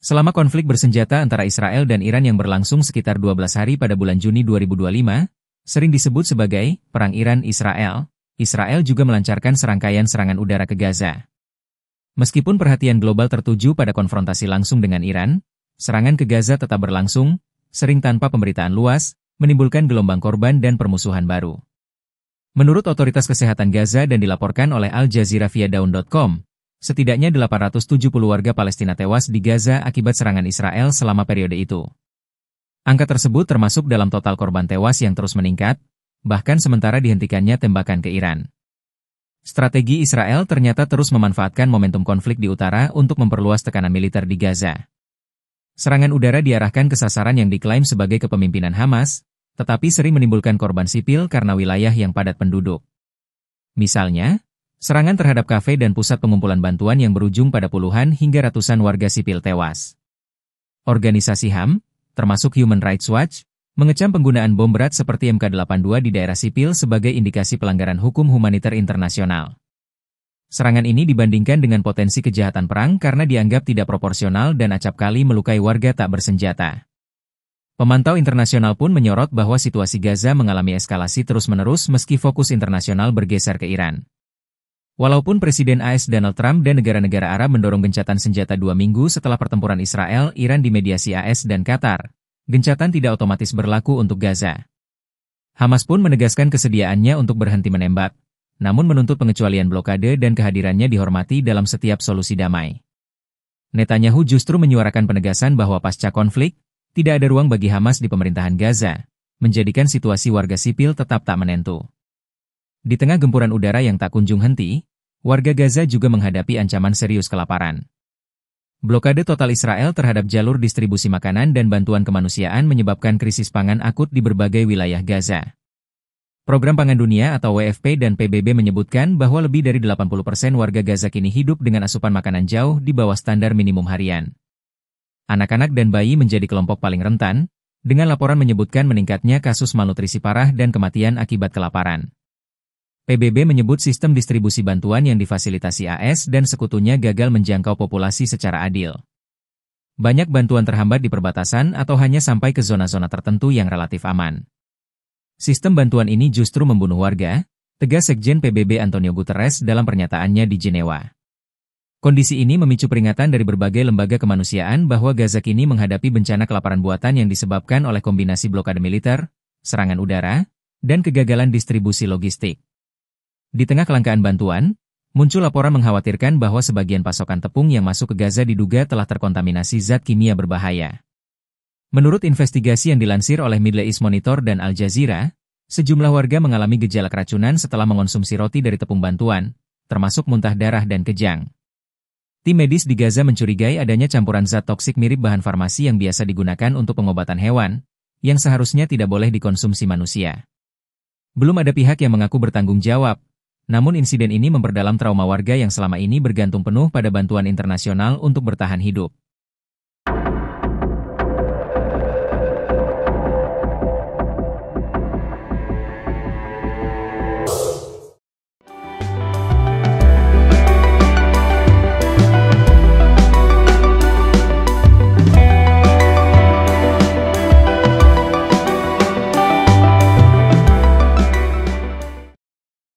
Selama konflik bersenjata antara Israel dan Iran yang berlangsung sekitar 12 hari pada bulan Juni 2025, sering disebut sebagai Perang Iran-Israel, Israel juga melancarkan serangkaian serangan udara ke Gaza. Meskipun perhatian global tertuju pada konfrontasi langsung dengan Iran, serangan ke Gaza tetap berlangsung, sering tanpa pemberitaan luas, menimbulkan gelombang korban dan permusuhan baru. Menurut otoritas kesehatan Gaza dan dilaporkan oleh Al Jazeera via Dawn.com, setidaknya 870 warga Palestina tewas di Gaza akibat serangan Israel selama periode itu. Angka tersebut termasuk dalam total korban tewas yang terus meningkat, bahkan sementara dihentikannya tembakan ke Iran. Strategi Israel ternyata terus memanfaatkan momentum konflik di utara untuk memperluas tekanan militer di Gaza. Serangan udara diarahkan ke sasaran yang diklaim sebagai kepemimpinan Hamas, tetapi sering menimbulkan korban sipil karena wilayah yang padat penduduk. Misalnya, serangan terhadap kafe dan pusat pengumpulan bantuan yang berujung pada puluhan hingga ratusan warga sipil tewas. Organisasi HAM, termasuk Human Rights Watch, mengecam penggunaan bom berat seperti MK82 di daerah sipil sebagai indikasi pelanggaran hukum humaniter internasional. Serangan ini dibandingkan dengan potensi kejahatan perang karena dianggap tidak proporsional dan acap kali melukai warga tak bersenjata. Pemantau internasional pun menyorot bahwa situasi Gaza mengalami eskalasi terus-menerus meski fokus internasional bergeser ke Iran. Walaupun Presiden AS Donald Trump dan negara-negara Arab mendorong gencatan senjata 2 minggu setelah pertempuran Israel-Iran di mediasi AS dan Qatar, gencatan tidak otomatis berlaku untuk Gaza. Hamas pun menegaskan kesediaannya untuk berhenti menembak, namun menuntut pengecualian blokade dan kehadirannya dihormati dalam setiap solusi damai. Netanyahu justru menyuarakan penegasan bahwa pasca konflik, tidak ada ruang bagi Hamas di pemerintahan Gaza, menjadikan situasi warga sipil tetap tak menentu. Di tengah gempuran udara yang tak kunjung henti, warga Gaza juga menghadapi ancaman serius kelaparan. Blokade total Israel terhadap jalur distribusi makanan dan bantuan kemanusiaan menyebabkan krisis pangan akut di berbagai wilayah Gaza. Program Pangan Dunia atau WFP dan PBB menyebutkan bahwa lebih dari 80% warga Gaza kini hidup dengan asupan makanan jauh di bawah standar minimum harian. Anak-anak dan bayi menjadi kelompok paling rentan, dengan laporan menyebutkan meningkatnya kasus malnutrisi parah dan kematian akibat kelaparan. PBB menyebut sistem distribusi bantuan yang difasilitasi AS dan sekutunya gagal menjangkau populasi secara adil. Banyak bantuan terhambat di perbatasan atau hanya sampai ke zona-zona tertentu yang relatif aman. Sistem bantuan ini justru membunuh warga, tegas Sekjen PBB Antonio Guterres dalam pernyataannya di Jenewa. Kondisi ini memicu peringatan dari berbagai lembaga kemanusiaan bahwa Gaza kini menghadapi bencana kelaparan buatan yang disebabkan oleh kombinasi blokade militer, serangan udara, dan kegagalan distribusi logistik. Di tengah kelangkaan bantuan, muncul laporan mengkhawatirkan bahwa sebagian pasokan tepung yang masuk ke Gaza diduga telah terkontaminasi zat kimia berbahaya. Menurut investigasi yang dilansir oleh Middle East Monitor dan Al Jazeera, sejumlah warga mengalami gejala keracunan setelah mengonsumsi roti dari tepung bantuan, termasuk muntah darah dan kejang. Tim medis di Gaza mencurigai adanya campuran zat toksik mirip bahan farmasi yang biasa digunakan untuk pengobatan hewan, yang seharusnya tidak boleh dikonsumsi manusia. Belum ada pihak yang mengaku bertanggung jawab, namun insiden ini memperdalam trauma warga yang selama ini bergantung penuh pada bantuan internasional untuk bertahan hidup.